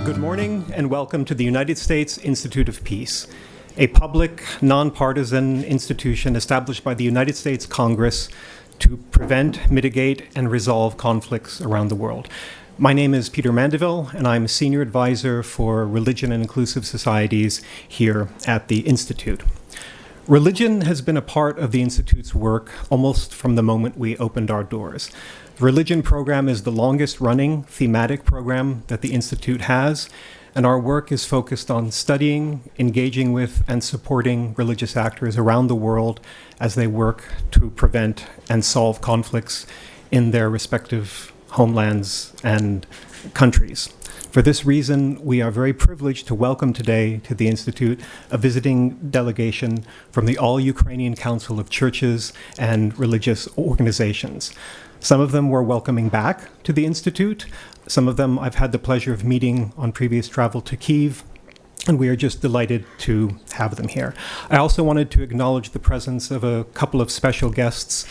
Good morning and welcome to the United States Institute of Peace, a public, nonpartisan institution established by the United States Congress to prevent, mitigate, and resolve conflicts around the world. My name is Peter Mandeville, and I'm a Senior Advisor for Religion and Inclusive Societies here at the Institute. Religion has been a part of the Institute's work almost from the moment we opened our doors. The Religion program is the longest running thematic program that the Institute has, and our work is focused on studying, engaging with, and supporting religious actors around the world as they work to prevent and solve conflicts in their respective homelands and countries. For this reason, we are very privileged to welcome today to the Institute a visiting delegation from the All-Ukrainian Council of Churches and Religious Organizations. Some of them we're welcoming back to the Institute. Some of them I've had the pleasure of meeting on previous travel to Kyiv, and we are just delighted to have them here. I also wanted to acknowledge the presence of a couple of special guests.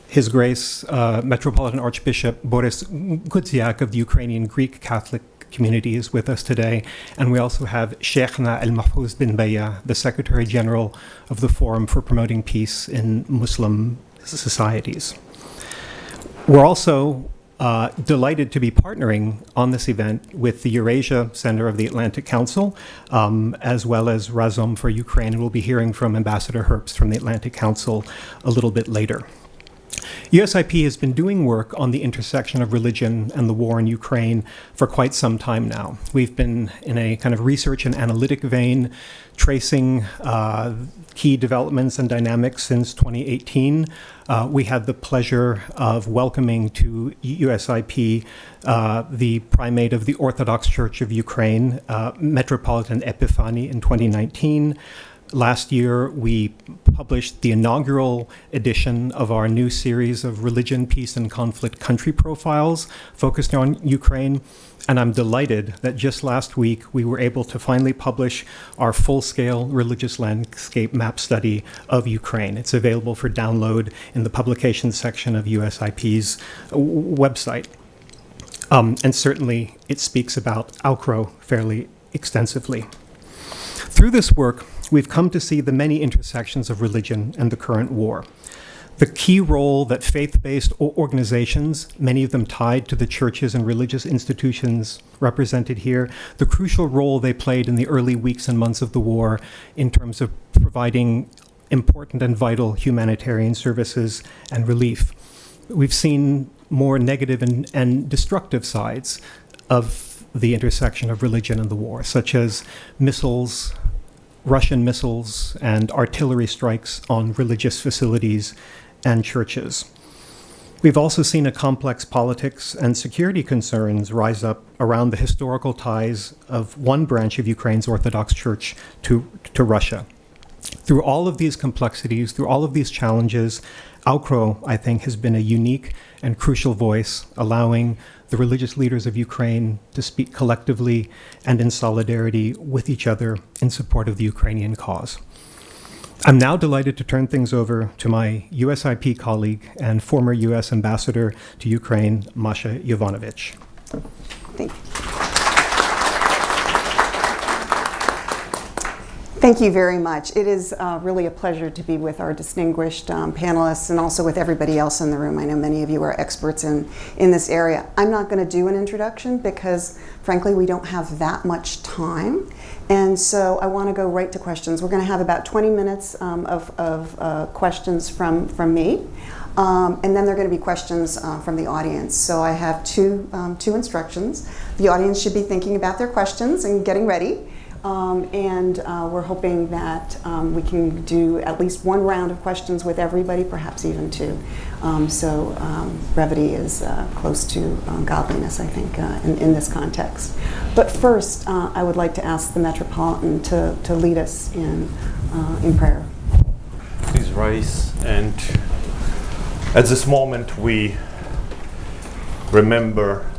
His Grace, Metropolitan Archbishop Boris Gudziak of the Ukrainian Greek Catholic community is with us today, and we also have Sheikhna El-Mahfouz bin Baya, the Secretary General of the Forum for Promoting Peace in Muslim Societies. We're also delighted to be partnering on this event with the Eurasia Center of the Atlantic Council, as well as Razom for Ukraine, and we'll be hearing from Ambassador Herbst from the Atlantic Council a little bit later. USIP has been doing work on the intersection of religion and the war in Ukraine for quite some time now. We've been in a kind of research and analytic vein, tracing key developments and dynamics since 2018. We had the pleasure of welcoming to USIP the primate of the Orthodox Church of Ukraine, Metropolitan Epiphany, in 2019. Last year, we published the inaugural edition of our new series of Religion, Peace, and Conflict Country Profiles focused on Ukraine. And I'm delighted that just last week, we were able to finally publish our full-scale religious landscape map study of Ukraine. It's available for download in the publications section of USIP's website. And certainly, it speaks about Aukro fairly extensively. Through this work, we've come to see the many intersections of religion and the current war. The key role that faith-based organizations, many of them tied to the churches and religious institutions represented here, the crucial role they played in the early weeks and months of the war in terms of providing important and vital humanitarian services and relief. We've seen more negative and destructive sides of the intersection of religion and the war, such as missiles, Russian missiles, and artillery strikes on religious facilities and churches. We've also seen a complex politics and security concerns rise up around the historical ties of one branch of Ukraine's Orthodox Church to Russia. Through all of these complexities, through all of these challenges, Aukro, I think, has been a unique and crucial voice, allowing the religious leaders of Ukraine to speak collectively and in solidarity with each other in support of the Ukrainian cause. I'm now delighted to turn things over to my USIP colleague and former U.S. Ambassador to Ukraine, Masha Yovanovitch. Thank you. Thank you very much. It is really a pleasure to be with our distinguished panelists and also with everybody else in the room. I know many of you are experts in this area. I'm not going to do an introduction because, frankly, we don't have that much time. And so I want to go right to questions. We're going to have about 20 minutes of questions from me. And then there are going to be questions from the audience. So I have two instructions. The audience should be thinking about their questions and getting ready. And we're hoping that we can do at least one round of questions with everybody, perhaps even two. So brevity is close to godliness, I think, in this context. But first, I would like to ask the Metropolitan to lead us in prayer. Please rise. And at this moment, we remember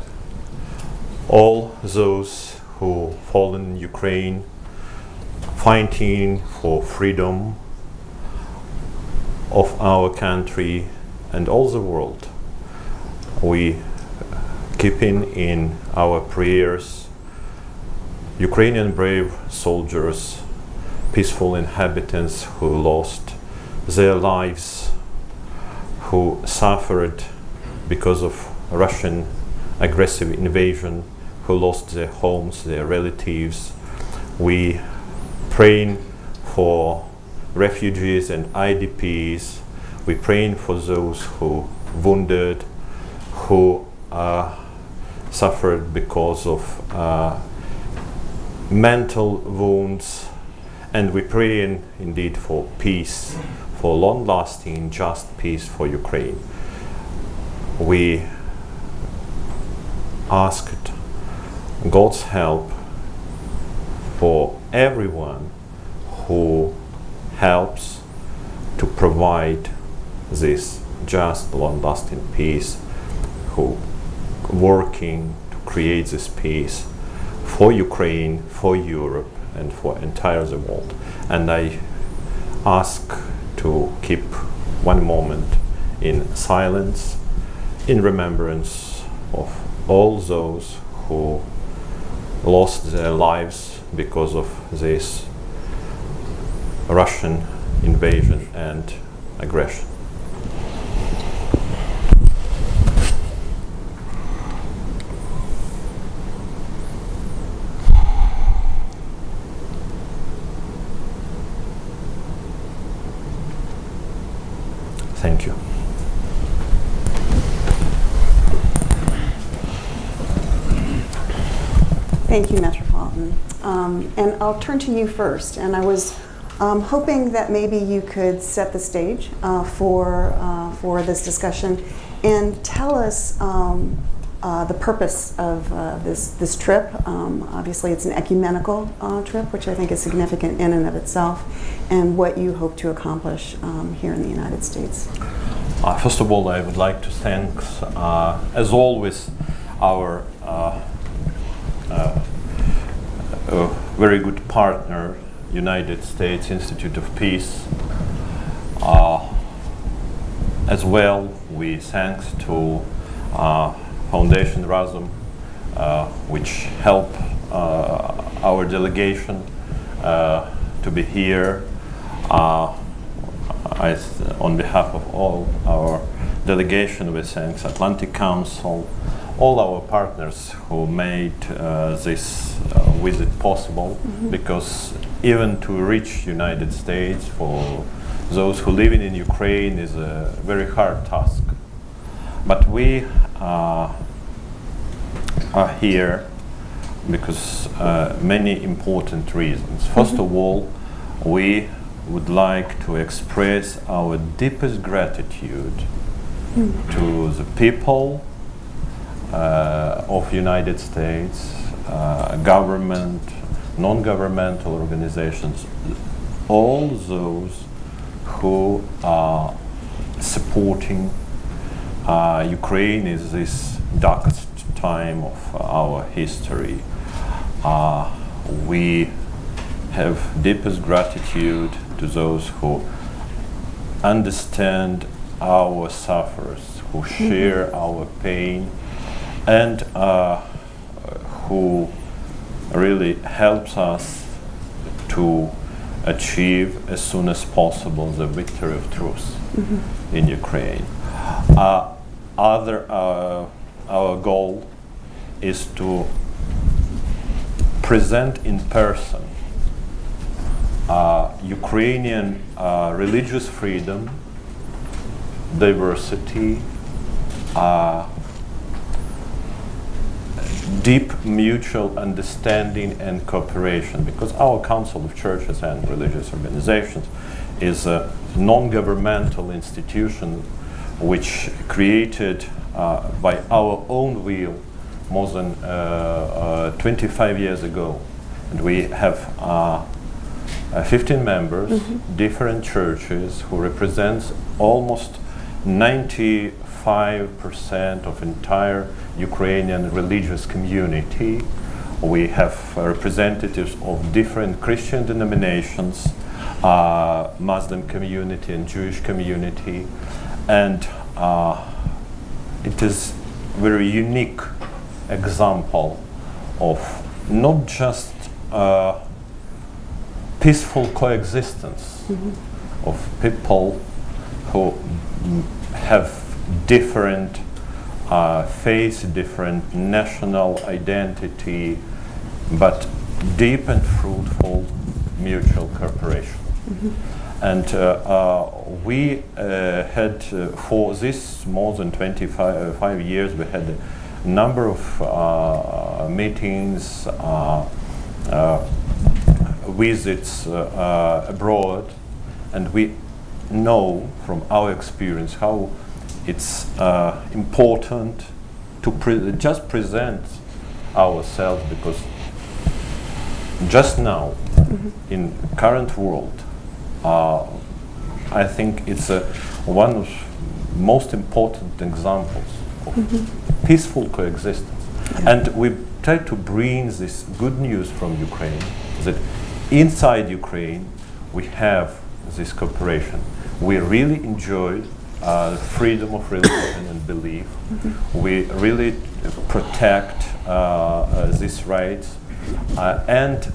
all those who fallen in Ukraine, fighting for freedom of our country and all the world. We keeping in our prayers Ukrainian brave soldiers, peaceful inhabitants who lost their lives, who suffered because of Russian aggressive invasion, who lost their homes, their relatives. We praying for refugees and IDPs. We praying for those who wounded, who suffered because of mental wounds, and we praying indeed for peace, for long-lasting, just peace for Ukraine. We asked God's help for everyone who helps to provide this just long-lasting peace, who working to create this peace for Ukraine, for Europe, and for entire the world. And I ask to keep one moment in silence in remembrance of all those who lost their lives because of this Russian invasion and aggression. Thank you. Thank you, Metropolitan. And I'll turn to you first. And I was hoping that maybe you could set the stage for this discussion and tell us the purpose of this trip. Obviously, it's an ecumenical trip, which I think is significant in and of itself, and what you hope to accomplish here in the United States. First of all, I would like to thank, as always, our very good partner, United States Institute of Peace. As well, we thanks to Foundation Razom, which helped our delegation to be here. On behalf of all our delegation, we thank Atlantic Council, all our partners who made this visit possible, because even to reach United States for those who live in Ukraine is a very hard task. But we are here because many important reasons. First of all, we would like to express our deepest gratitude to the people of United States, government, non-governmental organizations, all those who are supporting Ukraine in this darkest time of our history. We have deepest gratitude to those who understand our sufferers, who share our pain, and who really helps us to achieve as soon as possible the victory of truth in Ukraine. Our goal is to present in person Ukrainian religious freedom, diversity, deep mutual understanding and cooperation, because our Council of Churches and Religious Organizations is a non-governmental institution which created by our own will more than 25 years ago. And we have 15 members, different churches, who represents almost 95% of entire Ukrainian religious community. We have representatives of different Christian denominations, Muslim community and Jewish community, and it is very unique example of not just peaceful coexistence of people who have different faiths, different national identity, but deep and fruitful mutual cooperation. And we had, for this more than 25 years, we had a number of meetings, visits abroad, and we know from our experience how it's important to just present ourselves, because just now, in current world, I think it's one of most important examples of peaceful coexistence. And we try to bring this good news from Ukraine, that inside Ukraine we have this cooperation. We really enjoy freedom of religion and belief. We really protect these rights. And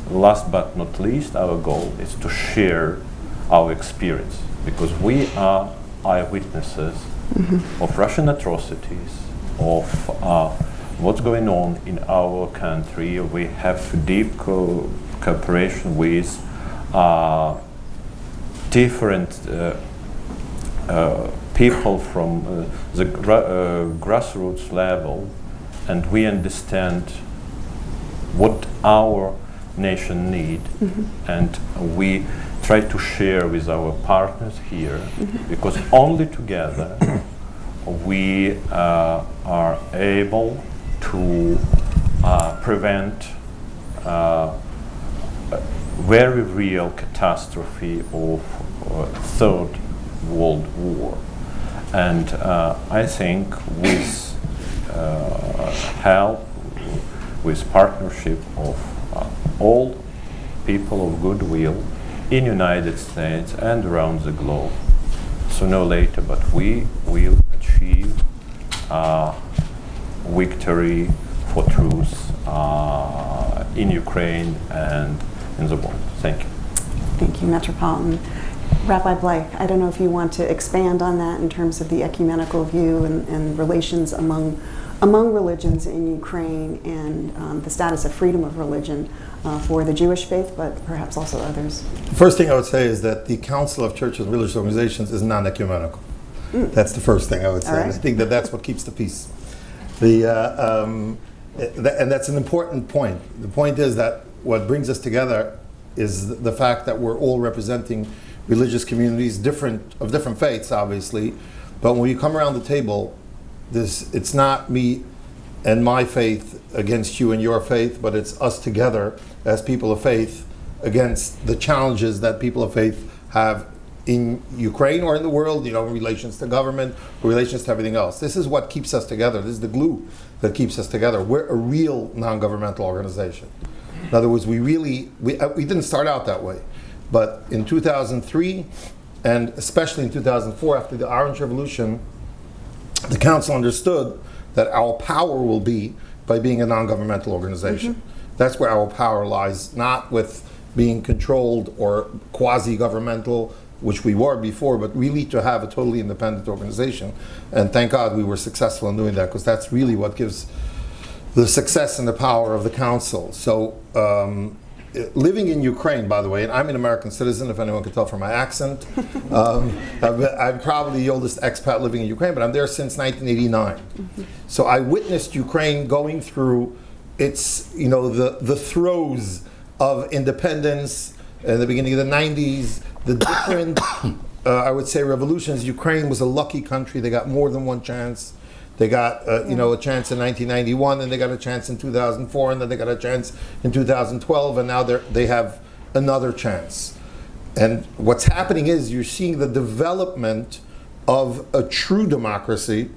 last but not least, our goal is to share our experience, because we are eyewitnesses of Russian atrocities, of what's going on in our country. We have deep cooperation with different people from the grassroots level, and we understand what our nation need, and we try to share with our partners here, because only together we are able to prevent very real catastrophe of Third World War. And I think with help, with partnership of all people of goodwill in United States and around the globe, sooner or later, but we will achieve victory for truth in Ukraine and in the world. Thank you. Thank you, Metropolitan. Rabbi Blake, I don't know if you want to expand on that in terms of the ecumenical view and relations among religions in Ukraine, and the status of freedom of religion for the Jewish faith, but perhaps also others. The first thing I would say is that the Council of Churches and Religious Organizations is non-ecumenical. That's the first thing I would say. Right. And I think that that's what keeps the peace. And that's an important point. The point is that what brings us together is the fact that we're all representing religious communities, of different faiths, obviously. But when you come around the table, it's not me and my faith against you and your faith, but it's us together as people of faith against the challenges that people of faith have in Ukraine or in the world, in relations to government, relations to everything else. This is what keeps us together. This is the glue that keeps us together. We're a real non-governmental organization. In other words, we didn't start out that way. But in 2003, and especially in 2004, after the Orange Revolution, the Council understood that our power will be by being a non-governmental organization. That's where our power lies, not with being controlled or quasi-governmental, which we were before, but really to have a totally independent organization. And thank God we were successful in doing that, because that's really what gives the success and the power of the Council. So living in Ukraine, by the way, and I'm an American citizen, if anyone can tell from my accent. I'm probably the oldest expat living in Ukraine, but I'm there since 1989. So I witnessed Ukraine going through its, the throes of independence in the beginning of the 90s, the different, I would say, revolutions. Ukraine was a lucky country. They got more than one chance. They got, a chance in 1991, and they got a chance in 2004, and then they got a chance in 2012, and now they have another chance. And what's happening is you're seeing the development of a true democracy.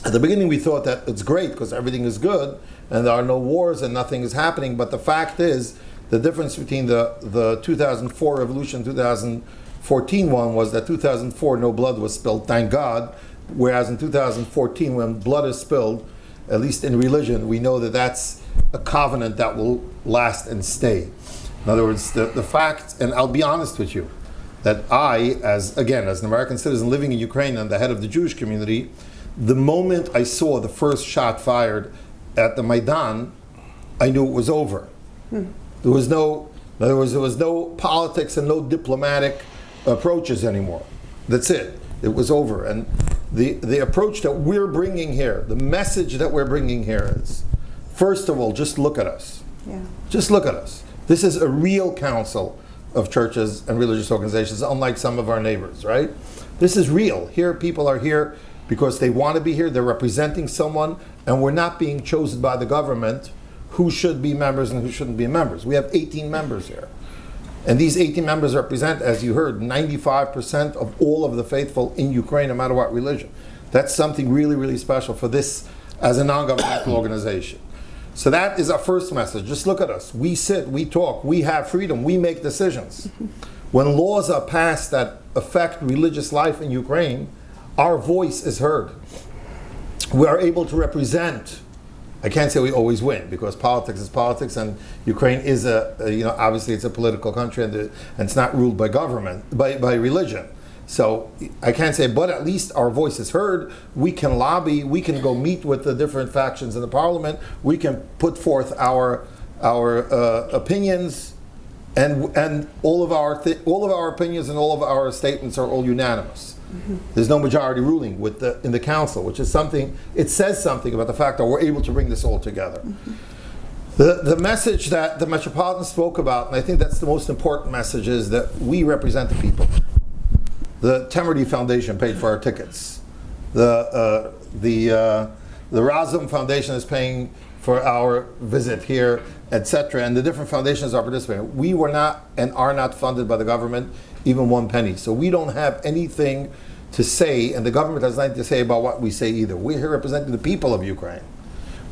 At the beginning, we thought that it's great because everything is good, and there are no wars, and nothing is happening. But the fact is, the difference between the 2004 revolution, 2014 one, was that 2004 no blood was spilled, thank God. Whereas in 2014, when blood is spilled, at least in religion, we know that that's a covenant that will last and stay. In other words, the fact, and I'll be honest with you, that I, as an American citizen living in Ukraine and the head of the Jewish community, the moment I saw the first shot fired at the Maidan, I knew it was over. There was no, in other words, there was no politics and no diplomatic approaches anymore. That's it. It was over. And the approach that we're bringing here, the message that we're bringing here is, first of all, just look at us. Yeah. Just look at us. This is a real council of churches and religious organizations, unlike some of our neighbors, right? This is real. Here, people are here because they want to be here. They're representing someone, and we're not being chosen by the government who should be members and who shouldn't be members. We have 18 members here. And these 18 members represent, as you heard, 95% of all of the faithful in Ukraine, no matter what religion. That's something really, really special for this as a non-governmental organization. So that is our first message. Just look at us. We sit, we talk, we have freedom, we make decisions. When laws are passed that affect religious life in Ukraine, our voice is heard. We are able to represent. I can't say we always win, because politics is politics, and Ukraine is obviously it's a political country, and it's not ruled by government, by religion. So I can't say, but at least our voice is heard. We can lobby. We can go meet with the different factions in the parliament. We can put forth our opinions, and all of our opinions and all of our statements are all unanimous. Mm-hmm. There's no majority ruling in the council, which is something. It says something about the fact that we're able to bring this all together. Mm-hmm. The message that the Metropolitan spoke about, and I think that's the most important message, is that we represent the people. The Temerty Foundation paid for our tickets. The Razom Foundation is paying for our visit here, etc. And the different foundations are participating. We were not and are not funded by the government, even one penny. So we don't have anything to say, and the government has nothing to say about what we say either. We're here representing the people of Ukraine.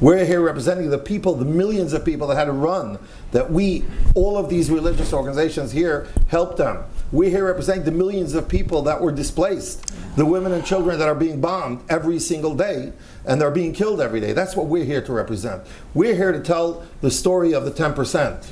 We're here representing the people, the millions of people that had to run, that all of these religious organizations here helped them. We're here representing the millions of people that were displaced, the women and children that are being bombed every single day, and they're being killed every day. That's what we're here to represent. We're here to tell the story of the 10%.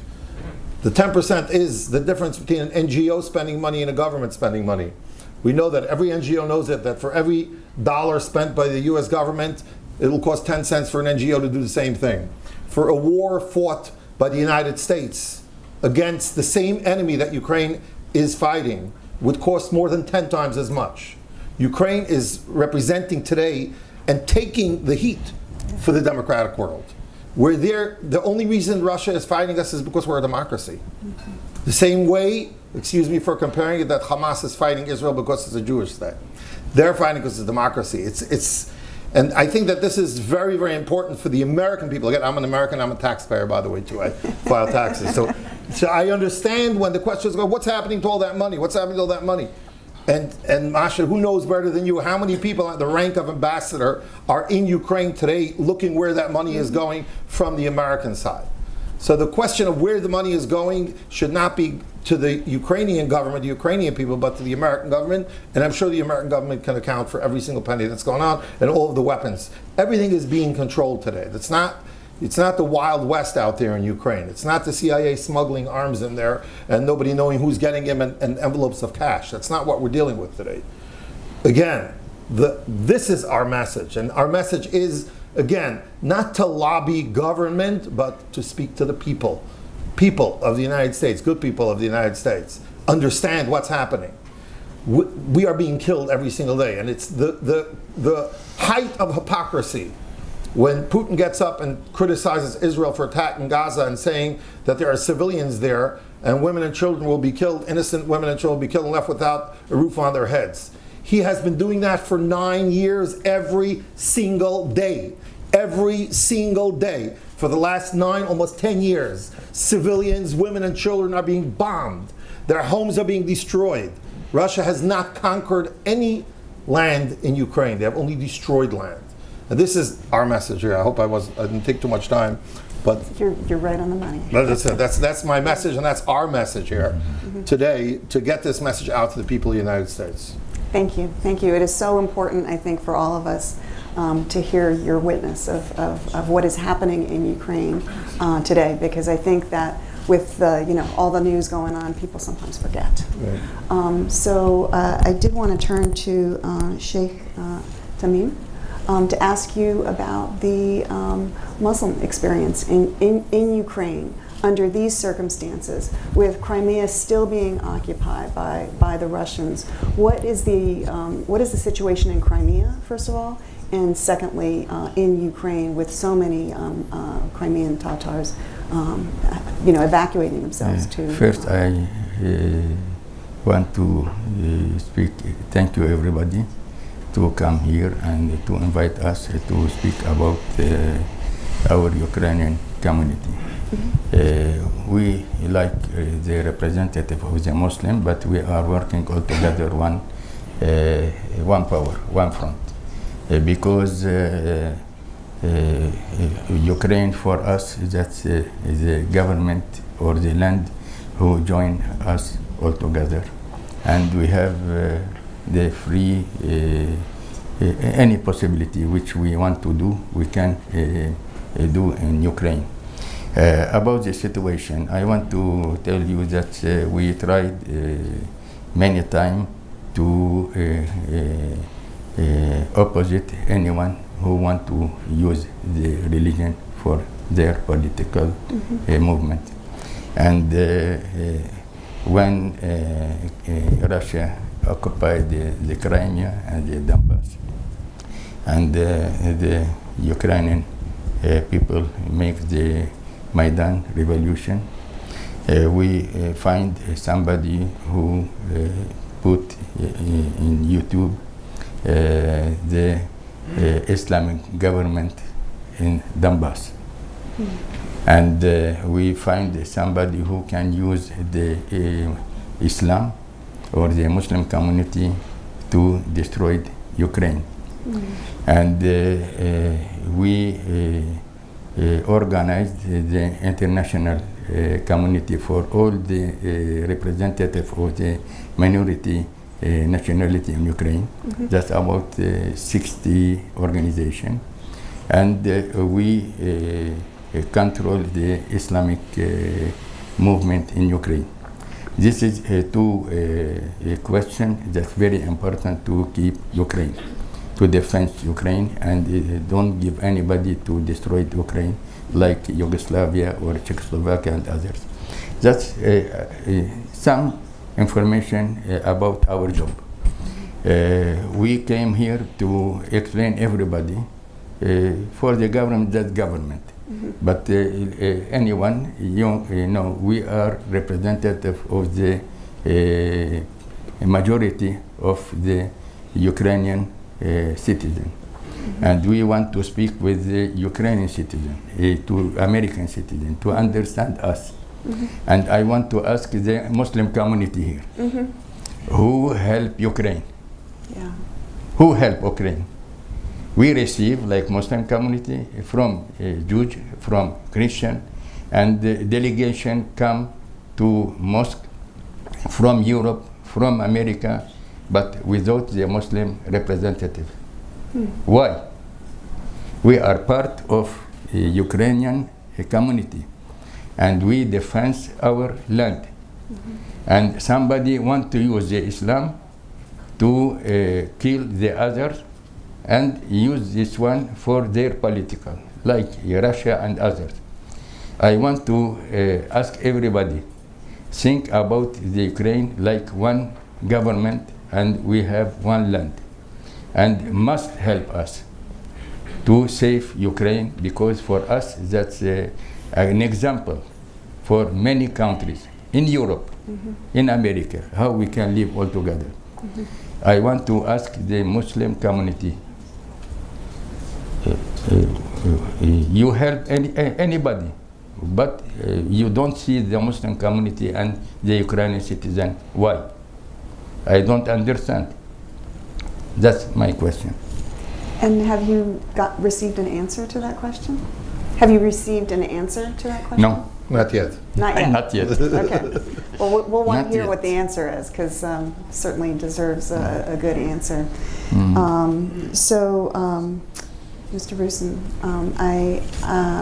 The 10% is the difference between an NGO spending money and a government spending money. We know that every NGO knows it, that for every dollar spent by the US government, it will cost 10 cents for an NGO to do the same thing. For a war fought by the United States against the same enemy that Ukraine is fighting would cost more than 10 times as much. Ukraine is representing today and taking the heat for the democratic world. We're there. The only reason Russia is fighting us is because we're a democracy. Mm-hmm. The same way, excuse me for comparing it, that Hamas is fighting Israel because it's a Jewish state. They're fighting because it's a democracy. And I think that this is very, very important for the American people. Again, I'm an American, I'm a taxpayer, by the way, too. I file taxes. So I understand when the questions go, what's happening to all that money? What's happening to all that money? And Masha, who knows better than you, how many people at the rank of ambassador are in Ukraine today looking where that money is going from the American side? So the question of where the money is going should not be to the Ukrainian government, the Ukrainian people, but to the American government. And I'm sure the American government can account for every single penny that's going on and all of the weapons. Everything is being controlled today. It's not the Wild West out there in Ukraine. It's not the CIA smuggling arms in there and nobody knowing who's getting them and envelopes of cash. That's not what we're dealing with today. Again, this is our message. And our message is, again, not to lobby government, but to speak to the people. People of the United States, good people of the United States, understand what's happening. We are being killed every single day, and it's the height of hypocrisy when Putin gets up and criticizes Israel for attacking Gaza and saying that there are civilians there and women and children will be killed, innocent women and children will be killed and left without a roof on their heads. He has been doing that for 9 years every single day. Every single day. For the last 9, almost 10 years, civilians, women and children are being bombed. Their homes are being destroyed. Russia has not conquered any land in Ukraine. They have only destroyed land. And this is our message here. I hope I didn't take too much time, but you're right on the money. That's my message, and that's our message here today, to get this message out to the people of the United States. Thank you. Thank you. It is so important, I think, for all of us to hear your witness of what is happening in Ukraine today, because I think that with all the news going on, people sometimes forget. Right. So I did want to turn to Sheikh Tamim to ask you about the Muslim experience in Ukraine under these circumstances, with Crimea still being occupied by the Russians. What is the situation in Crimea, first of all, and secondly, in Ukraine, with so many Crimean Tatars, evacuating themselves to? First, I want to speak. Thank you, everybody, to come here and to invite us to speak about our Ukrainian community. We like the representative of the Muslim, but we are working all together one power, one front, because Ukraine for us, that's the government or the land who join us all together, and we have the free any possibility which we want to do, we can do in Ukraine. About the situation, I want to tell you that we tried many times to opposite anyone who want to use the religion for their political movement. And when Russia occupied the Crimea and the Donbass, and the Ukrainian people make the Maidan revolution, we find somebody who put in YouTube the Islamic government in Donbass. And we find somebody who can use the Islam or the Muslim community to destroy Ukraine. And we organized the international community for all the representatives of the minority nationality in Ukraine. That's about 60 organizations. And we control the Islamic movement in Ukraine. This is a question that's very important to keep Ukraine, to defend Ukraine, and don't give anybody to destroy Ukraine like Yugoslavia or Czechoslovakia and others. That's some information about our job. We came here to explain everybody. For the government, that's government. But anyone, we are representative of the majority of the Ukrainian citizen. And we want to speak with the Ukrainian citizen, to American citizen, to understand us. And I want to ask the Muslim community here, who help Ukraine? Yeah. Who help Ukraine? We receive, like Muslim community, from Jews, from Christian, and the delegation come to mosque from Europe, from America, but without the Muslim representative. Why? We are part of a Ukrainian community, and we defend our land. And somebody want to use the Islam to kill the others and use this one for their political, like Russia and others. I want to ask everybody, think about the Ukraine like one government, and we have one land, and must help us to save Ukraine, because for us that's an example for many countries in Europe, in America, how we can live all together. I want to ask the Muslim community, you help anybody, but you don't see the Muslim community and the Ukrainian citizen. Why? I don't understand. That's my question. And have you received an answer to that question? Have you received an answer to that question? No. Not yet. Not yet. Not yet. Okay. Well, we'll want Not to hear yet. what the answer is, because certainly deserves a good answer. So Mr. Bruson,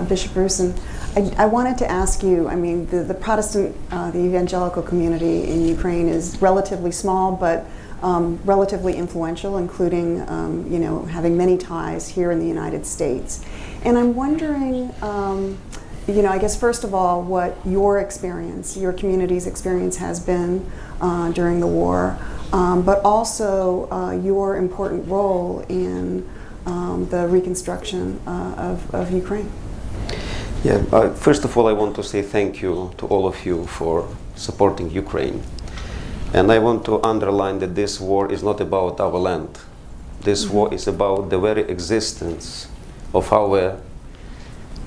Bishop Bruson, I wanted to ask you, I mean, the Protestant, the evangelical community in Ukraine is relatively small, but relatively influential, including, you know, having many ties here in the United States. And I'm wondering, you know, I guess first of all, what your experience, your community's experience has been during the war, but also your important role in the reconstruction of Ukraine. Yeah, first of all, I want to say thank you to all of you for supporting Ukraine. And I want to underline that this war is not about our land. This war is about the very existence of our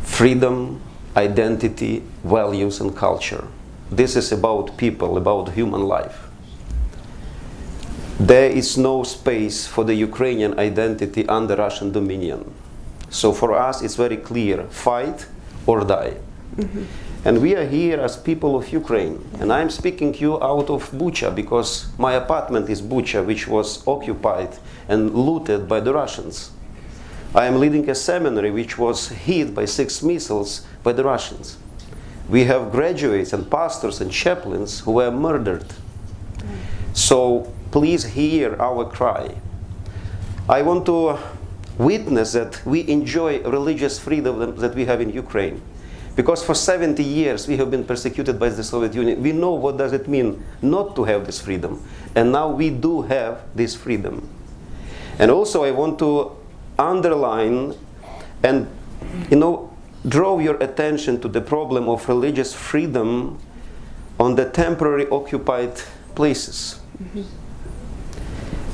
freedom, identity, values, and culture. This is about people, about human life. There is no space for the Ukrainian identity under Russian dominion. So for us, it's very clear, fight or die. And we are here as people of Ukraine. And I'm speaking to you out of Bucha, because my apartment is Bucha, which was occupied and looted by the Russians. I am leading a seminary which was hit by 6 missiles by the Russians. We have graduates and pastors and chaplains who were murdered. So please hear our cry. I want to witness that we enjoy religious freedom that we have in Ukraine. Because for 70 years we have been persecuted by the Soviet Union. We know what does it mean not to have this freedom. And now we do have this freedom. And also I want to underline and, you know, draw your attention to the problem of religious freedom on the temporary occupied places.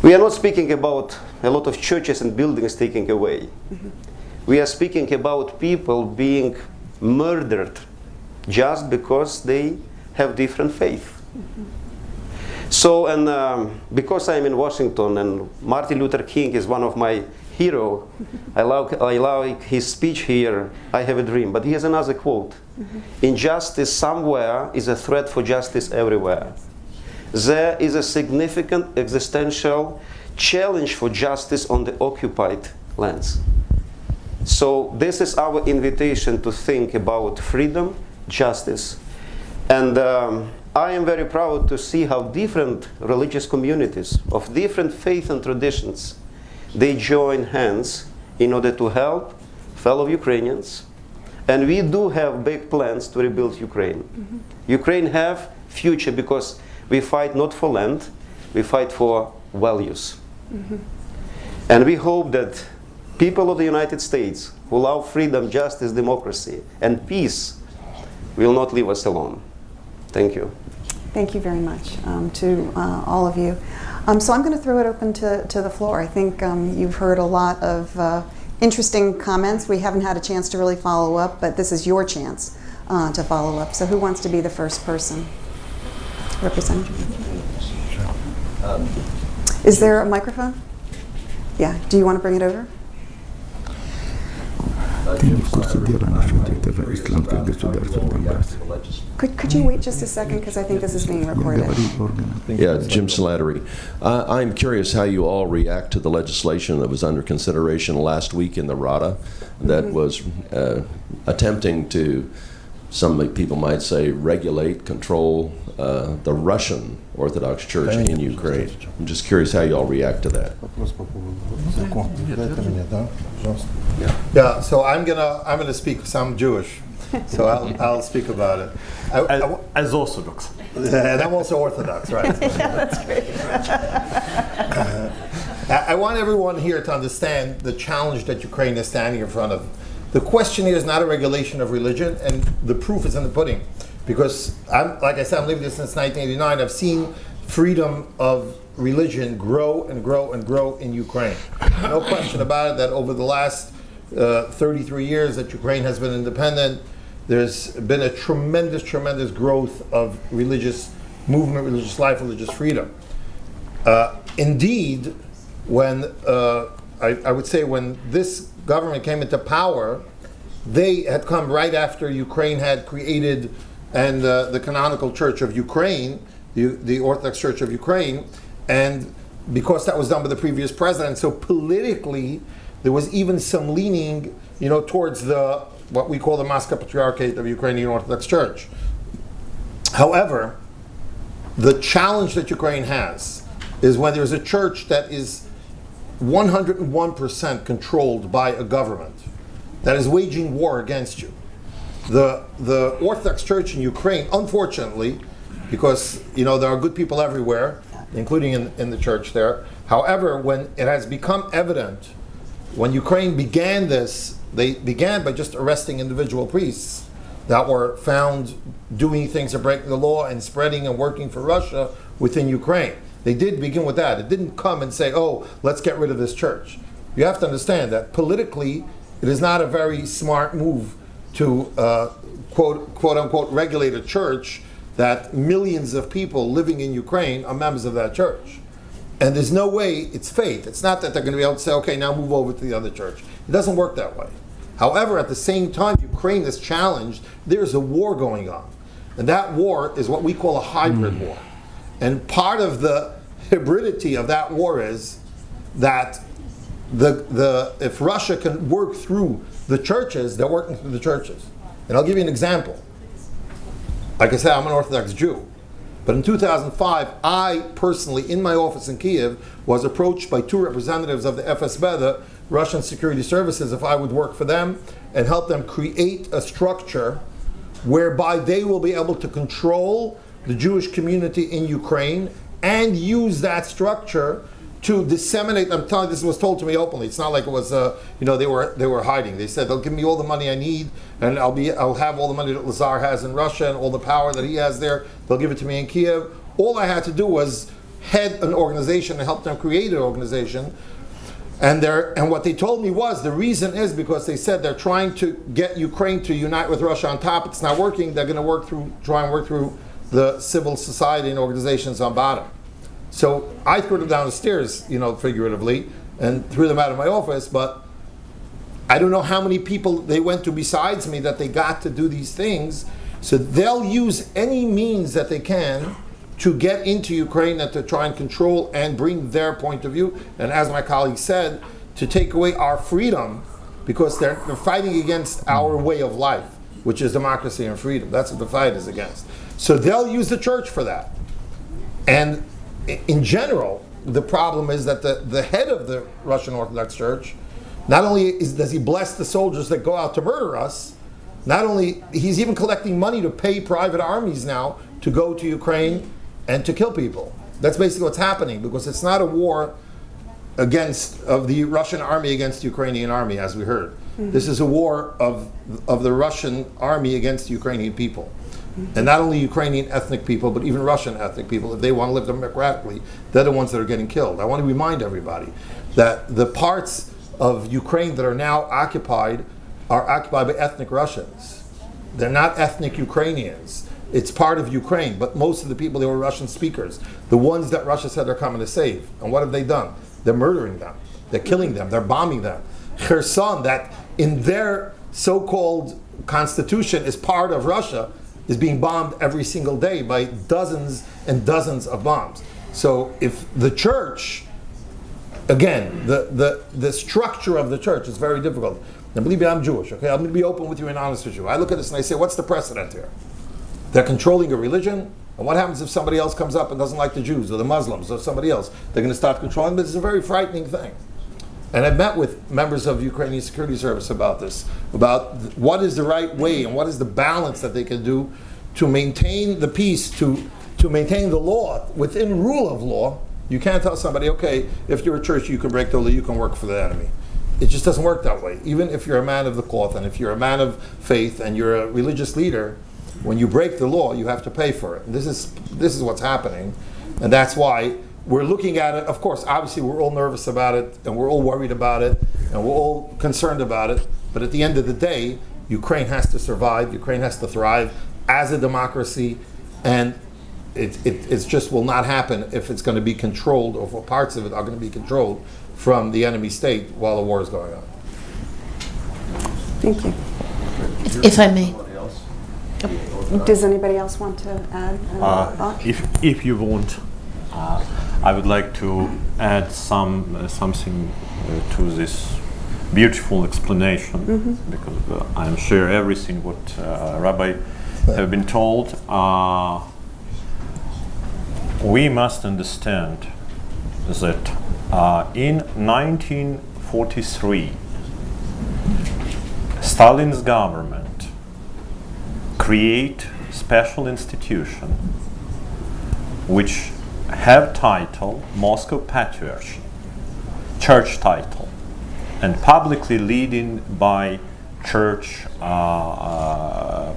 We are not speaking about a lot of churches and buildings taken away. We are speaking about people being murdered just because they have different faith. So, and because I'm in Washington and Martin Luther King is one of my heroes, I like his speech here, I have a dream. But he has another quote. Injustice somewhere is a threat for justice everywhere. There is a significant existential challenge for justice on the occupied lands. So this is our invitation to think about freedom, justice. And I am very proud to see how different religious communities of different faith and traditions, they join hands in order to help fellow Ukrainians. And we do have big plans to rebuild Ukraine. Ukraine have future because we fight not for land, we fight for values. And we hope that people of the United States who love freedom, justice, democracy, and peace will not leave us alone. Thank you. Thank you very much to all of you. So I'm going to throw it open to the floor. I think you've heard a lot of interesting comments. We haven't had a chance to really follow up, but this is your chance to follow up. So who wants to be the first person? Representative? Is there a microphone? Yeah. Do you want to bring it over? Could you wait just a second, because I think this is being recorded. Yeah, Jim Slattery. I'm curious how you all react to the legislation that was under consideration last week in the Rada that was attempting to, some people might say, regulate, control the Russian Orthodox Church in Ukraine. I'm just curious how you all react to that. Yeah, so I'm gonna speak, because I'm Jewish, so I'll speak about it. As Orthodox. And I'm also Orthodox, right? That's great. I want everyone here to understand the challenge that Ukraine is standing in front of. The question here is not a regulation of religion, and the proof is in the pudding. Because, like I said, I'm living this since 1989. I've seen freedom of religion grow and grow and grow in Ukraine. No question about it that over the last 33 years that Ukraine has been independent, there's been a tremendous, tremendous growth of religious movement, religious life, religious freedom. Indeed, when I would say when this government came into power, they had come right after Ukraine had created and the canonical Church of Ukraine, the Orthodox Church of Ukraine, and because that was done by the previous president, so politically there was even some leaning, towards what we call the Moscow Patriarchate of Ukrainian Orthodox Church. However, the challenge that Ukraine has is when there's a church that is 101% controlled by a government that is waging war against you. The Orthodox Church in Ukraine, unfortunately, because there are good people everywhere, including in the church there. However, when it has become evident, when Ukraine began this, they began by just arresting individual priests that were found doing things or breaking the law and spreading and working for Russia within Ukraine. They did begin with that. It didn't come and say, oh, let's get rid of this church. You have to understand that politically, it is not a very smart move to quote unquote regulate a church that millions of people living in Ukraine are members of that church. And there's no way, it's faith. It's not that they're going to be able to say, okay, now move over to the other church. It doesn't work that way. However, at the same time, Ukraine is challenged. There's a war going on. And that war is what we call a hybrid war. And part of the hybridity of that war is that if Russia can work through the churches, they're working through the churches. And I'll give you an example. Like I said, I'm an Orthodox Jew. But in 2005, I personally, in my office in Kiev, was approached by two representatives of the FSB, the Russian Security Services, if I would work for them and help them create a structure whereby they will be able to control the Jewish community in Ukraine and use that structure to disseminate. I'm telling you, this was told to me openly. It's not like it was, they were hiding. They said they'll give me all the money I need, and I'll have all the money that Lazar has in Russia and all the power that he has there. They'll give it to me in Kiev. All I had to do was head an organization and help them create an organization. And what they told me was the reason is because they said they're trying to get Ukraine to unite with Russia on top. It's not working. They're going to try and work through the civil society and organizations on bottom. So I threw them down the stairs, figuratively, and threw them out of my office, but I don't know how many people they went to besides me that they got to do these things. So they'll use any means that they can to get into Ukraine and to try and control and bring their point of view. And as my colleague said, to take away our freedom, because they're fighting against our way of life, which is democracy and freedom. That's what the fight is against. So they'll use the church for that. And in general, the problem is that the head of the Russian Orthodox Church, not only does he bless the soldiers that go out to murder us, not only, he's even collecting money to pay private armies now to go to Ukraine and to kill people. That's basically what's happening, because it's not a war of the Russian army against the Ukrainian army, as we heard. Mm-hmm. This is a war of the Russian army against the Ukrainian people. And not only Ukrainian ethnic people, but even Russian ethnic people, if they want to live democratically, they're the ones that are getting killed. I want to remind everybody that the parts of Ukraine that are now occupied are occupied by ethnic Russians. They're not ethnic Ukrainians. It's part of Ukraine, but most of the people, they were Russian speakers. The ones that Russia said they're coming to save. And what have they done? They're murdering them. They're killing them. They're bombing them. Kherson, that in their so-called constitution is part of Russia, is being bombed every single day by dozens and dozens of bombs. So if the church, again, the structure of the church is very difficult. Now believe me, I'm Jewish, okay? I'm going to be open with you and honest with you. I look at this and I say, what's the precedent here? They're controlling a religion, and what happens if somebody else comes up and doesn't like the Jews or the Muslims or somebody else? They're going to start controlling them. This is a very frightening thing. And I've met with members of Ukrainian Security Service about this, about what is the right way and what is the balance that they can do to maintain the peace, to maintain the law within rule of law. You can't tell somebody, okay, if you're a church, you can break the law, you can work for the enemy. It just doesn't work that way. Even if you're a man of the cloth and if you're a man of faith and you're a religious leader, when you break the law, you have to pay for it. And this is what's happening, and that's why we're looking at it. Of course, obviously, we're all nervous about it, and we're all worried about it, and we're all concerned about it. But at the end of the day, Ukraine has to survive. Ukraine has to thrive as a democracy, and it just will not happen if it's going to be controlled, or if parts of it are going to be controlled from the enemy state while the war is going on. Thank you. If I may. Does anybody else want to add? If you want, I would like to add something to this beautiful explanation, because I'm sure everything what Rabbi have been told. We must understand that in 1943, Stalin's government create special institution which have title Moscow Patriarchy, church title, and publicly leading by church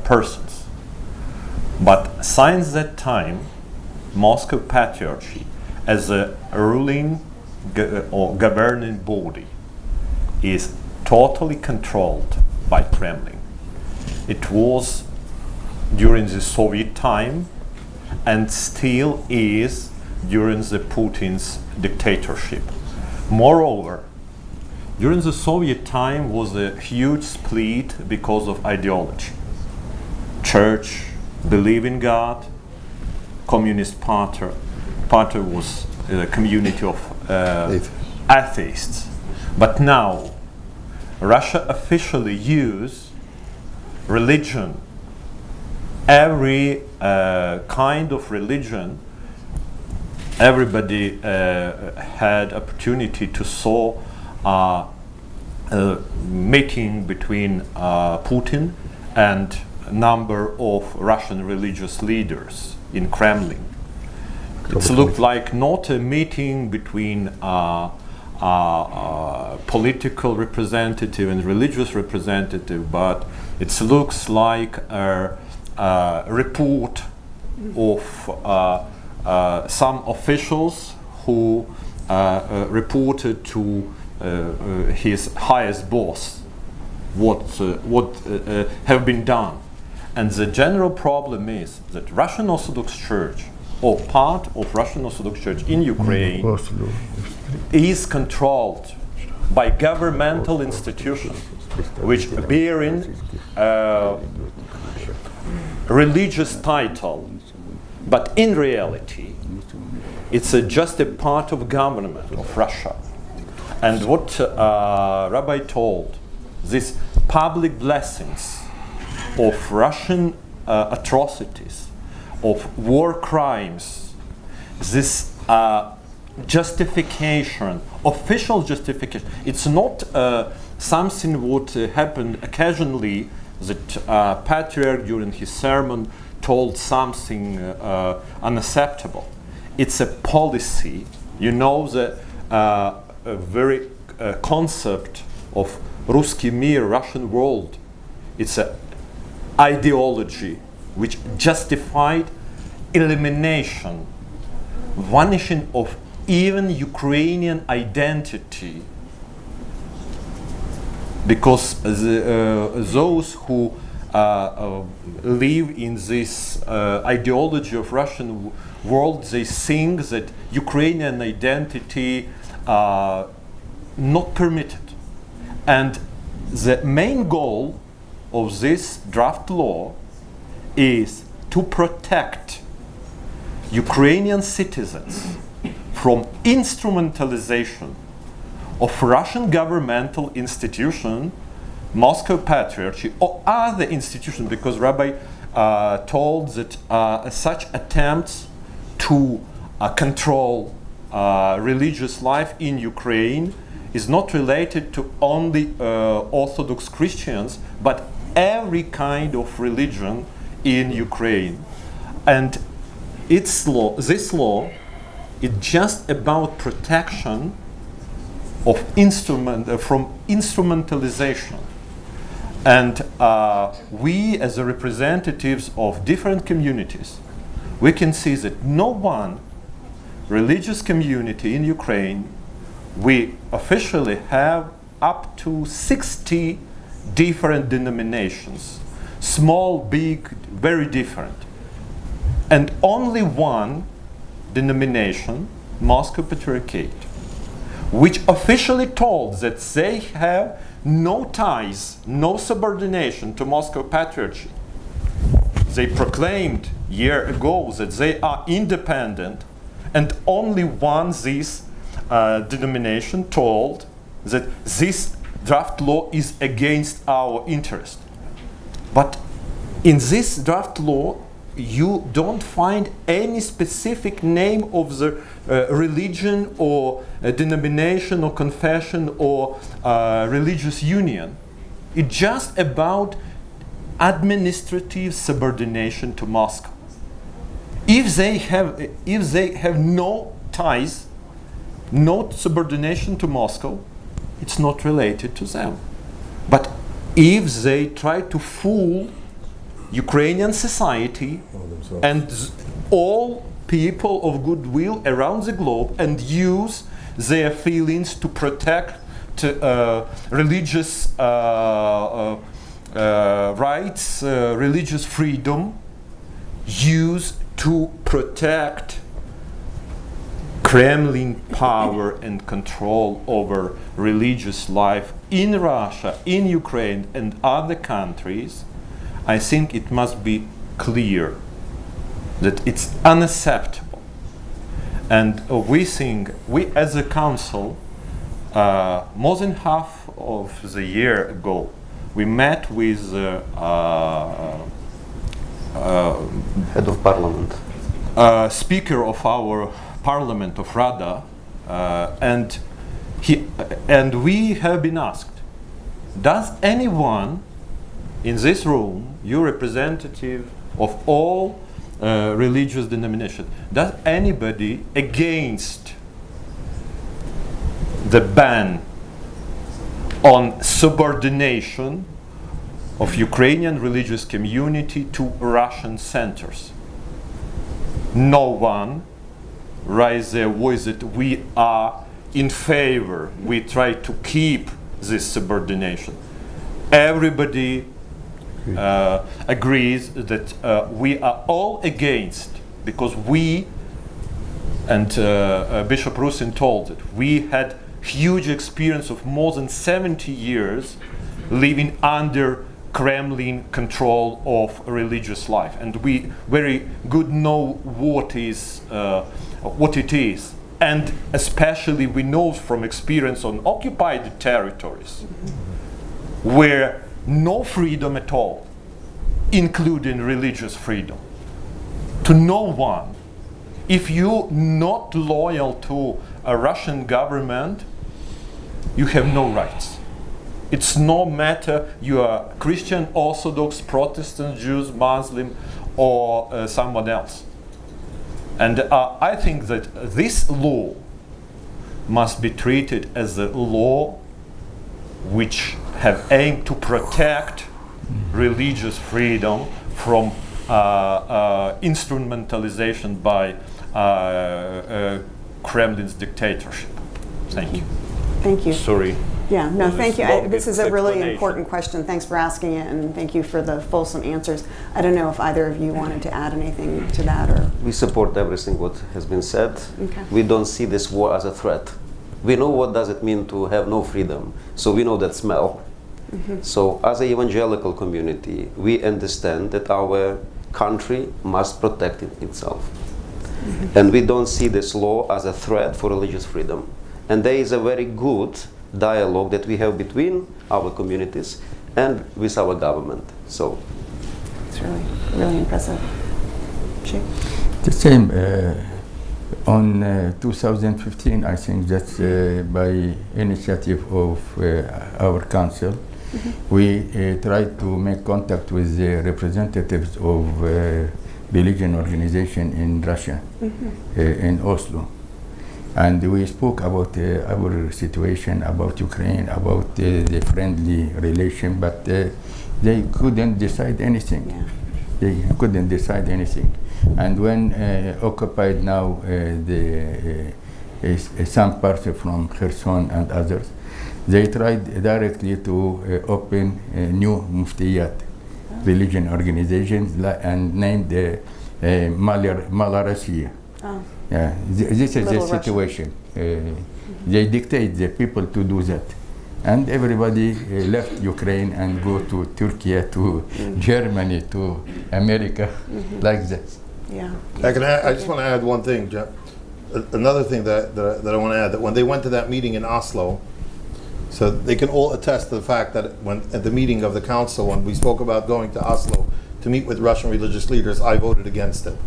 persons. But since that time, Moscow Patriarchy as a ruling or governing body is totally controlled by Kremlin. It was during the Soviet time and still is during the Putin's dictatorship. Moreover, during the Soviet time was a huge split because of ideology. Church believe in God, Communist Party was a community of atheists. But now Russia officially use religion, every kind of religion. Everybody had opportunity to saw a meeting between Putin and a number of Russian religious leaders in Kremlin. It looked like not a meeting between political representative and religious representative, but it looks like a report of some officials who reported to his highest boss what have been done. And the general problem is that Russian Orthodox Church, or part of Russian Orthodox Church in Ukraine, is controlled by governmental institutions which bearing religious title, but in reality it's just a part of government of Russia. And what Rabbi told, these public blessings of Russian atrocities, of war crimes, this justification, official justification, it's not something what happened occasionally, that Patriarch during his sermon told something unacceptable. It's a policy. You know the very concept of Ruski Mir, Russian world. It's an ideology which justified elimination, vanishing of even Ukrainian identity, because those who live in this ideology of Russian world, they think that Ukrainian identity not permitted. And the main goal of this draft law is to protect Ukrainian citizens from instrumentalization of Russian governmental institution, Moscow Patriarchy, or other institutions, because Rabbi told that such attempts to control religious life in Ukraine is not related to only Orthodox Christians, but every kind of religion in Ukraine. And this law is just about protection of from instrumentalization. And we, as the representatives of different communities, we can see that no one religious community in Ukraine, we officially have up to 60 different denominations, small, big, very different. And only one denomination, Moscow Patriarchate, which officially told that they have no ties, no subordination to Moscow Patriarchy. They proclaimed a year ago that they are independent, and only one this denomination told that this draft law is against our interest. But in this draft law, you don't find any specific name of the religion or denomination or confession or religious union. It's just about administrative subordination to Moscow. If they have no ties, no subordination to Moscow, it's not related to them. But if they try to fool Ukrainian society and all people of goodwill around the globe and use their feelings to protect religious rights, religious freedom, use to protect Kremlin power and control over religious life in Russia, in Ukraine, and other countries, I think it must be clear that it's unacceptable. And we think, we as a council, more than half of the year ago, we met with Head of Parliament. Speaker of our Parliament of Rada, and we have been asked, does anyone in this room, you representative of all religious denominations, does anybody against the ban on subordination of Ukrainian religious community to Russian centers? No one raise their voice that we are in favor, we try to keep this subordination. Everybody agrees that we are all against, because we, and Bishop Rusin told it, we had huge experience of more than 70 years living under Kremlin control of religious life, and we very good know what it is, and especially we know from experience on occupied territories where no freedom at all, including religious freedom, to no one. If you're not loyal to a Russian government, you have no rights. It's no matter you are Christian, Orthodox, Protestant, Jews, Muslim, or someone else. And I think that this law must be treated as a law which have aimed to protect religious freedom from instrumentalization by Kremlin's dictatorship. Thank you. Thank you. Sorry. Yeah, no, for thank you. long This is a really explanation. important question. Thanks for asking it, and thank you for the fulsome answers. I don't know if either of you wanted to add anything to that, or We support everything what has been said. Okay. We don't see this war as a threat. We know what does it mean to have no freedom, so we know that smell. So as an evangelical community, we understand that our country must protect itself. And we don't see this law as a threat for religious freedom. And there is a very good dialogue that we have between our communities and with our government. So it's really, really impressive. Chief? The same. On 2015, I think that by initiative of our council, we tried to make contact with the representatives of religion organization in Russia, in Oslo. And we spoke about our situation, about Ukraine, about the friendly relation, but they couldn't decide anything. Yeah. They couldn't decide anything. And when occupied now some parts from Kherson and others, they tried directly to open a new muftiyat, religion organizations, and named Mala Russia. Oh. Yeah, this is the Little Russia. situation. They dictate the people to do that. And everybody left Ukraine and go to Turkey, to Germany, to America, like that. Yeah. I just want to add one thing, Jeff. Another thing that I want to add, that when they went to that meeting in Oslo, So they can all attest to the fact that when at the meeting of the council, when we spoke about going to Oslo to meet with Russian religious leaders, I voted against it.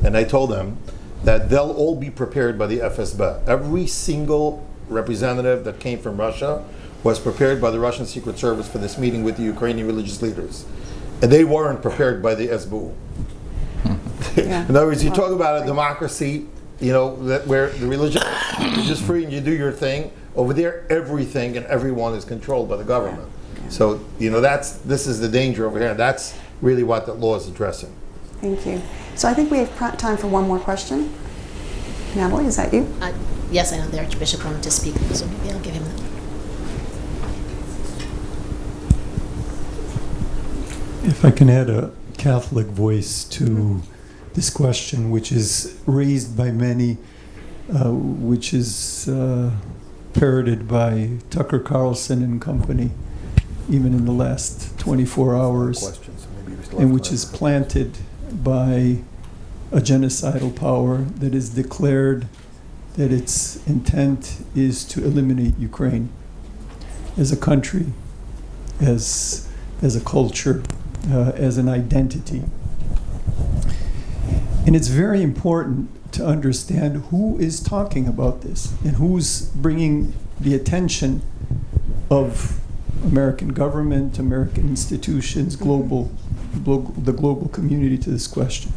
And I told them that they'll all be prepared by the FSB. Every single representative that came from Russia was prepared by the Russian Secret Service for this meeting with the Ukrainian religious leaders. And they weren't prepared by the SBU. Yeah. In other words, you talk about a democracy, where the religion is just free and you do your thing. Over there, everything and everyone is controlled by the government. Yeah. So, this is the danger over here. And that's really what the law is addressing. Thank you. So I think we have time for one more question. Natalie, is that you? Yes, I know the Archbishop wanted to speak, so maybe I'll give him that. If I can add a Catholic voice to this question, which is raised by many, which is parroted by Tucker Carlson and company, even in the last 24 hours, and which is planted by a genocidal power that is declared that its intent is to eliminate Ukraine as a country, as a culture, as an identity. And it's very important to understand who is talking about this and who's bringing the attention of American government, American institutions, the global community to this question.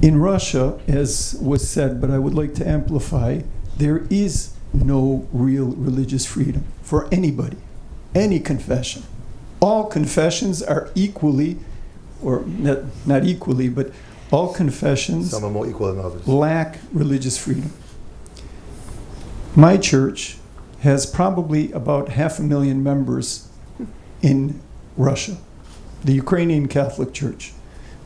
In Russia, as was said, but I would like to amplify, there is no real religious freedom for anybody, any confession. All confessions are equally, or not equally, but all confessions Some are more equal than others. lack religious freedom. My church has probably about 500,000 members in Russia, the Ukrainian Catholic Church,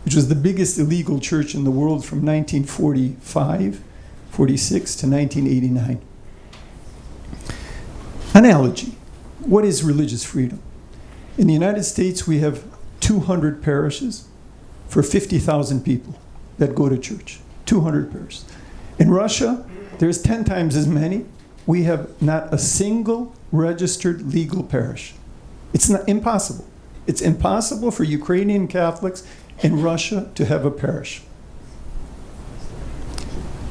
which was the biggest illegal church in the world from 1945, 46 to 1989. Analogy. What is religious freedom? In the United States, we have 200 parishes for 50,000 people that go to church. 200 parishes. In Russia, there's 10 times as many. We have not a single registered legal parish. It's not impossible. It's impossible for Ukrainian Catholics in Russia to have a parish.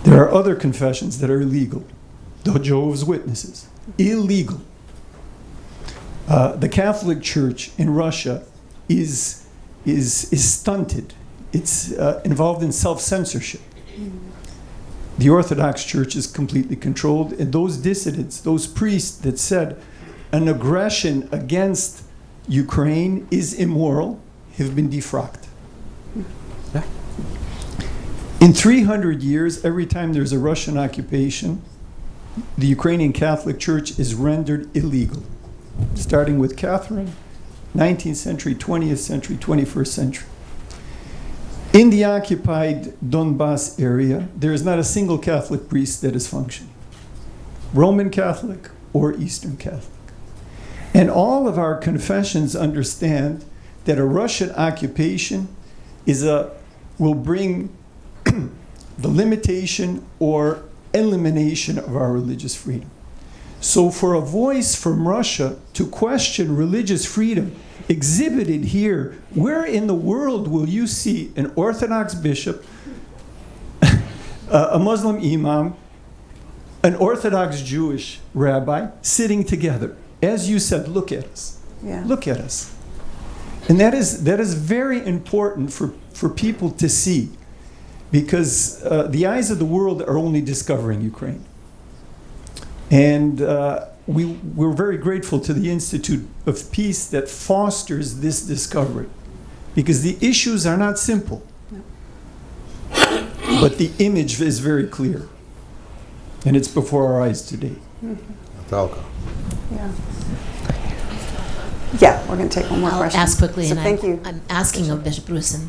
There are other confessions that are illegal. The Jehovah's Witnesses, illegal. The Catholic Church in Russia is stunted. It's involved in self-censorship. The Orthodox Church is completely controlled, and those dissidents, those priests that said an aggression against Ukraine is immoral, have been defrocked. Yeah. In 300 years, every time there's a Russian occupation, the Ukrainian Catholic Church is rendered illegal, starting with Catherine, 19th century, 20th century, 21st century. In the occupied Donbass area, there is not a single Catholic priest that is functioning, Roman Catholic or Eastern Catholic. And all of our confessions understand that a Russian occupation will bring the limitation or elimination of our religious freedom. So for a voice from Russia to question religious freedom exhibited here, where in the world will you see an Orthodox bishop, a Muslim imam, an Orthodox Jewish rabbi sitting together? As you said, look at us. Yeah. Look at us. And that is very important for people to see, because the eyes of the world are only discovering Ukraine. And we're very grateful to the Institute of Peace that fosters this discovery, because the issues are not simple. No. But the image is very clear. And it's before our eyes today. Yeah. Yeah, we're going to take one more I'll question. ask quickly, So and thank you. I'm asking of Bishop Rusin.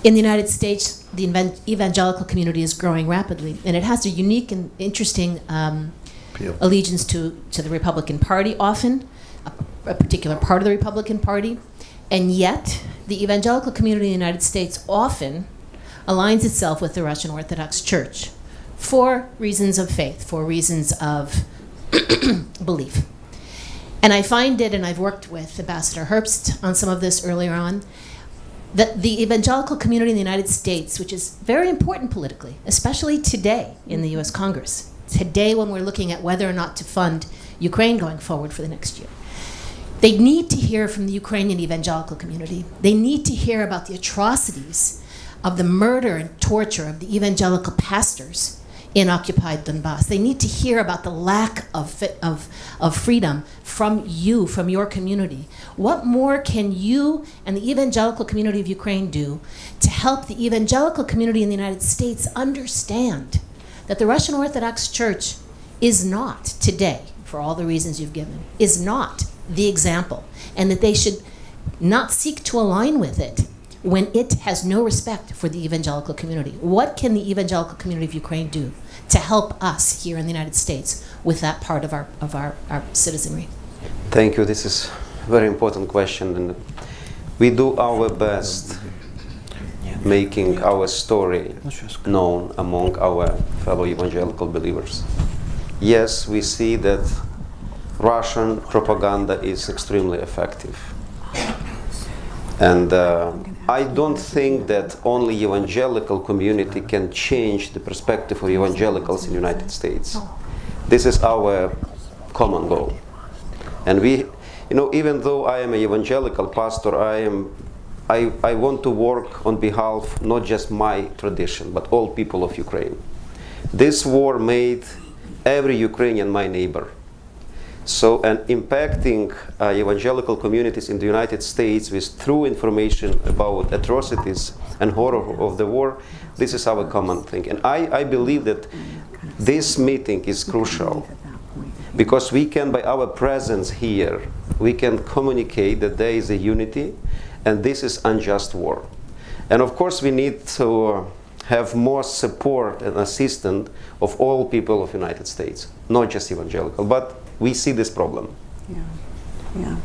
In the United States, the evangelical community is growing rapidly, and it has a unique and interesting allegiance to the Republican Party, often, a particular part of the Republican Party, and yet the evangelical community in the United States often aligns itself with the Russian Orthodox Church for reasons of faith, for reasons of belief. And I find it, and I've worked with Ambassador Herbst on some of this earlier on, that the evangelical community in the United States, which is very important politically, especially today in the US Congress, today when we're looking at whether or not to fund Ukraine going forward for the next year, they need to hear from the Ukrainian evangelical community. They need to hear about the atrocities of the murder and torture of the evangelical pastors in occupied Donbass. They need to hear about the lack of freedom from you, from your community. What more can you and the evangelical community of Ukraine do to help the evangelical community in the United States understand that the Russian Orthodox Church is not today, for all the reasons you've given, is not the example, and that they should not seek to align with it when it has no respect for the evangelical community? What can the evangelical community of Ukraine do to help us here in the United States with that part of our citizenry? Thank you. This is a very important question, and we do our best making our story known among our fellow evangelical believers. Yes, we see that Russian propaganda is extremely effective. And I don't think that only evangelical community can change the perspective of evangelicals in the United States. This is our common goal. And we, even though I am an evangelical pastor, I want to work on behalf not just my tradition, but all people of Ukraine. This war made every Ukrainian my neighbor. So, and impacting evangelical communities in the United States with true information about atrocities and horror of the war, this is our common thing. And I believe that this meeting is crucial because we can, by our presence here, we can communicate that there is a unity and this is unjust war. And of course we need to have more support and assistance of all people of the United States, not just evangelical, but we see this problem. Yeah.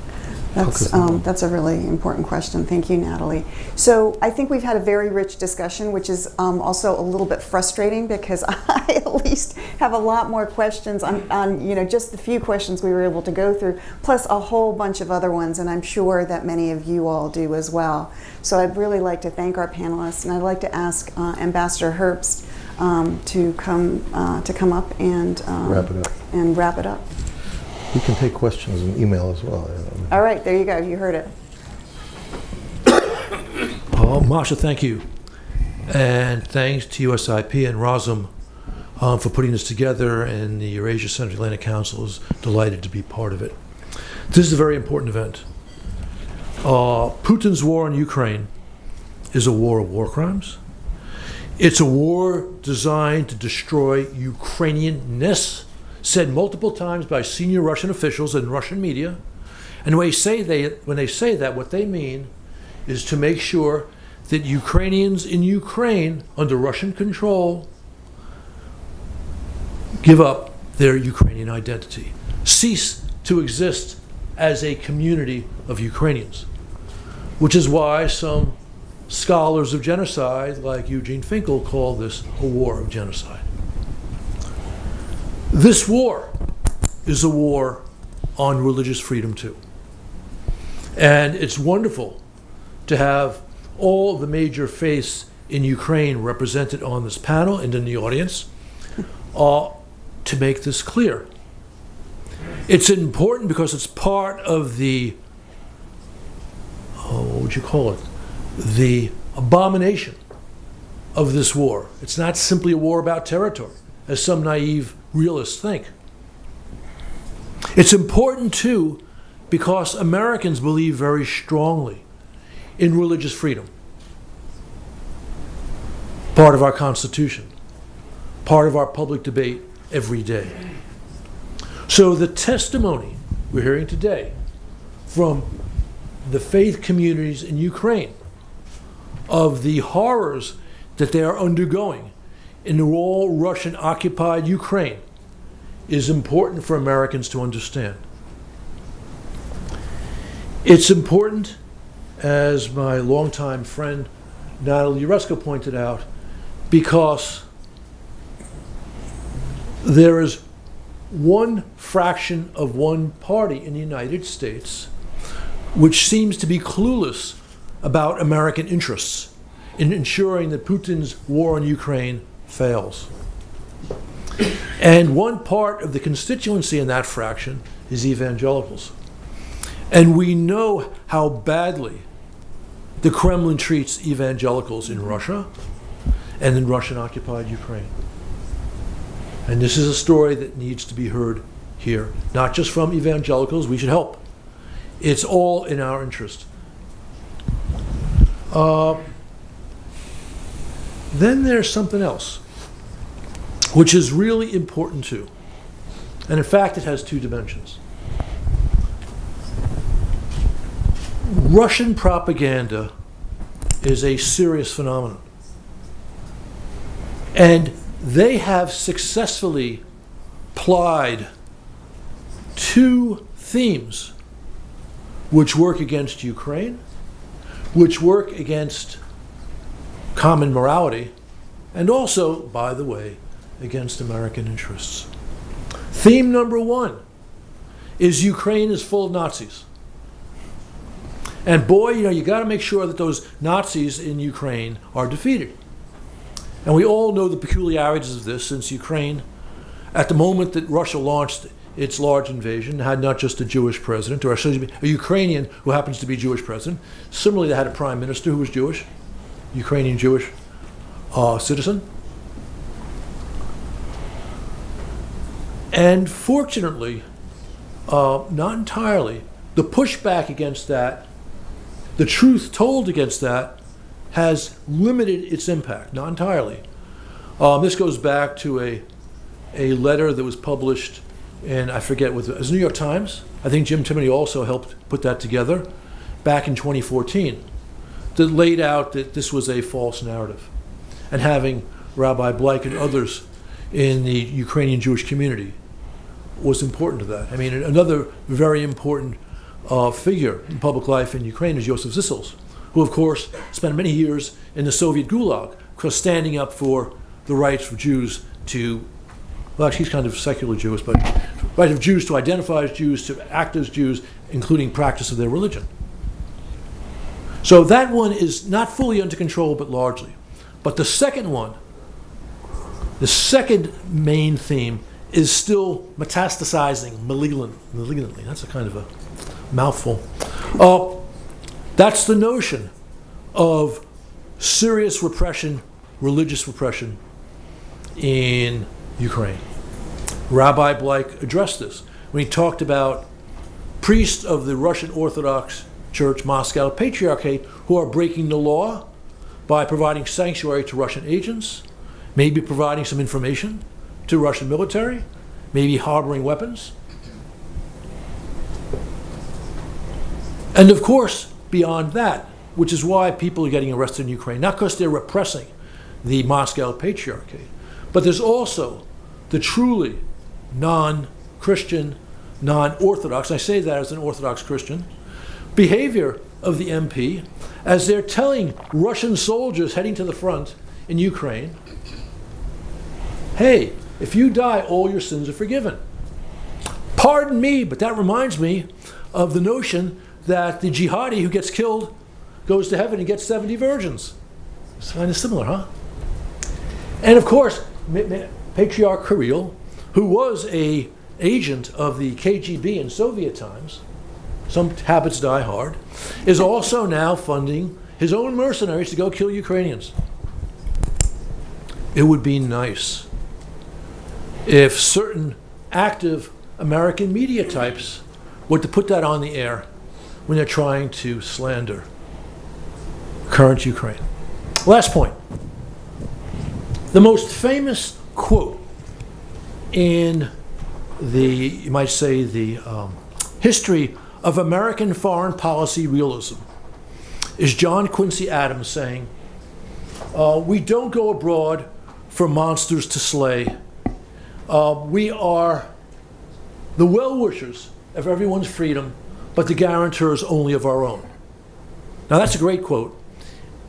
That's a really important question. Thank you, Natalie. So I think we've had a very rich discussion, which is also a little bit frustrating because I at least have a lot more questions on just the few questions we were able to go through, plus a whole bunch of other ones, and I'm sure that many of you all do as well. So I'd really like to thank our panelists, and I'd like to ask Ambassador Herbst to come up and wrap it up. We can take questions in email as well. All right, there you go. You heard it. Masha, thank you. And thanks to USIP and Razom for putting this together, and the Eurasia Central Atlantic Council is delighted to be part of it. This is a very important event. Putin's war on Ukraine is a war of war crimes. It's a war designed to destroy Ukrainianness, said multiple times by senior Russian officials and Russian media. And when they say that, what they mean is to make sure that Ukrainians in Ukraine, under Russian control, give up their Ukrainian identity, cease to exist as a community of Ukrainians, which is why some scholars of genocide, like Eugene Finkel, call this a war of genocide. This war is a war on religious freedom too. And it's wonderful to have all the major faiths in Ukraine represented on this panel and in the audience to make this clear. It's important because it's part of the, what would you call it? The abomination of this war. It's not simply a war about territory, as some naive realists think. It's important too because Americans believe very strongly in religious freedom. Part of our Constitution, part of our public debate every day. So the testimony we're hearing today from the faith communities in Ukraine of the horrors that they are undergoing in the all Russian occupied Ukraine is important for Americans to understand. It's important, as my longtime friend Natalie Ureska pointed out, because there is one fraction of one party in the United States which seems to be clueless about American interests in ensuring that Putin's war on Ukraine fails. And one part of the constituency in that fraction is evangelicals. And we know how badly the Kremlin treats evangelicals in Russia and in Russian-occupied Ukraine. And this is a story that needs to be heard here, not just from evangelicals. We should help. It's all in our interest. Then there's something else, which is really important too. And in fact, it has two dimensions. Russian propaganda is a serious phenomenon. And they have successfully plied two themes which work against Ukraine, which work against common morality, and also, by the way, against American interests. Theme number one is Ukraine is full of Nazis. And boy, you got to make sure that those Nazis in Ukraine are defeated. And we all know the peculiarities of this, since Ukraine, at the moment that Russia launched its large invasion, had not just a Jewish president, or a Ukrainian who happens to be Jewish president. Similarly, they had a prime minister who was Jewish, Ukrainian Jewish citizen. And fortunately, not entirely, the pushback against that, the truth told against that, has limited its impact, not entirely. This goes back to a letter that was published in, I forget, it was New York Times. I think Jim Timony also helped put that together back in 2014, that laid out that this was a false narrative. And having Rabbi Bleich and others in the Ukrainian Jewish community was important to that. I mean, another very important figure in public life in Ukraine is Yosef Zissels, who, of course, spent many years in the Soviet Gulag, because standing up for the rights for Jews to, well, actually, he's kind of secular Jewish, but right of Jews to identify as Jews, to act as Jews, including practice of their religion. So that one is not fully under control, but largely. But the second one, the second main theme, is still metastasizing malignantly. That's a kind of a mouthful. That's the notion of serious repression, religious repression in Ukraine. Rabbi Bleich addressed this when he talked about priests of the Russian Orthodox Church Moscow Patriarchate who are breaking the law by providing sanctuary to Russian agents, maybe providing some information to Russian military, maybe harboring weapons. And of course, beyond that, which is why people are getting arrested in Ukraine, not because they're repressing the Moscow Patriarchate, but there's also the truly non-Christian, non-Orthodox, I say that as an Orthodox Christian, behavior of the MP as they're telling Russian soldiers heading to the front in Ukraine, hey, if you die, all your sins are forgiven. Pardon me, but that reminds me of the notion that the jihadi who gets killed goes to heaven and gets 70 virgins. It's kind of similar, huh? And of course, Patriarch Kirill, who was an agent of the KGB in Soviet times, some habits die hard, is also now funding his own mercenaries to go kill Ukrainians. It would be nice if certain active American media types were to put that on the air when they're trying to slander current Ukraine. Last point. The most famous quote in the, you might say, the history of American foreign policy realism is John Quincy Adams saying, we don't go abroad for monsters to slay. We are the well-wishers of everyone's freedom, but the guarantors only of our own. Now that's a great quote.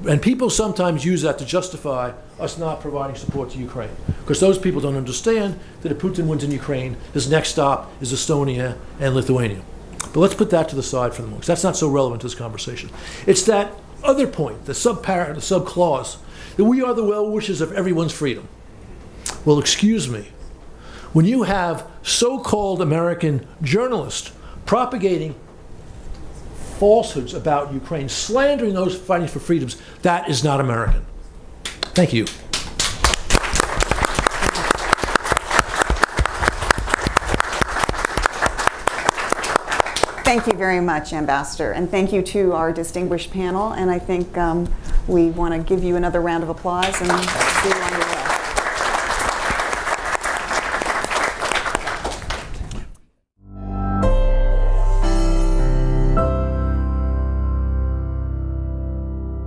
And people sometimes use that to justify us not providing support to Ukraine. Because those people don't understand that if Putin wins in Ukraine, his next stop is Estonia and Lithuania. But let's put that to the side for the moment, 'cause that's not so relevant to this conversation. It's that other point, the sub-clause, that we are the well-wishers of everyone's freedom. Well, excuse me. When you have so-called American journalists propagating falsehoods about Ukraine, slandering those fighting for freedoms, that is not American. Thank you. Thank you very much, Ambassador, and thank you to our distinguished panel. And I think we want to give you another round of applause and see you on your way.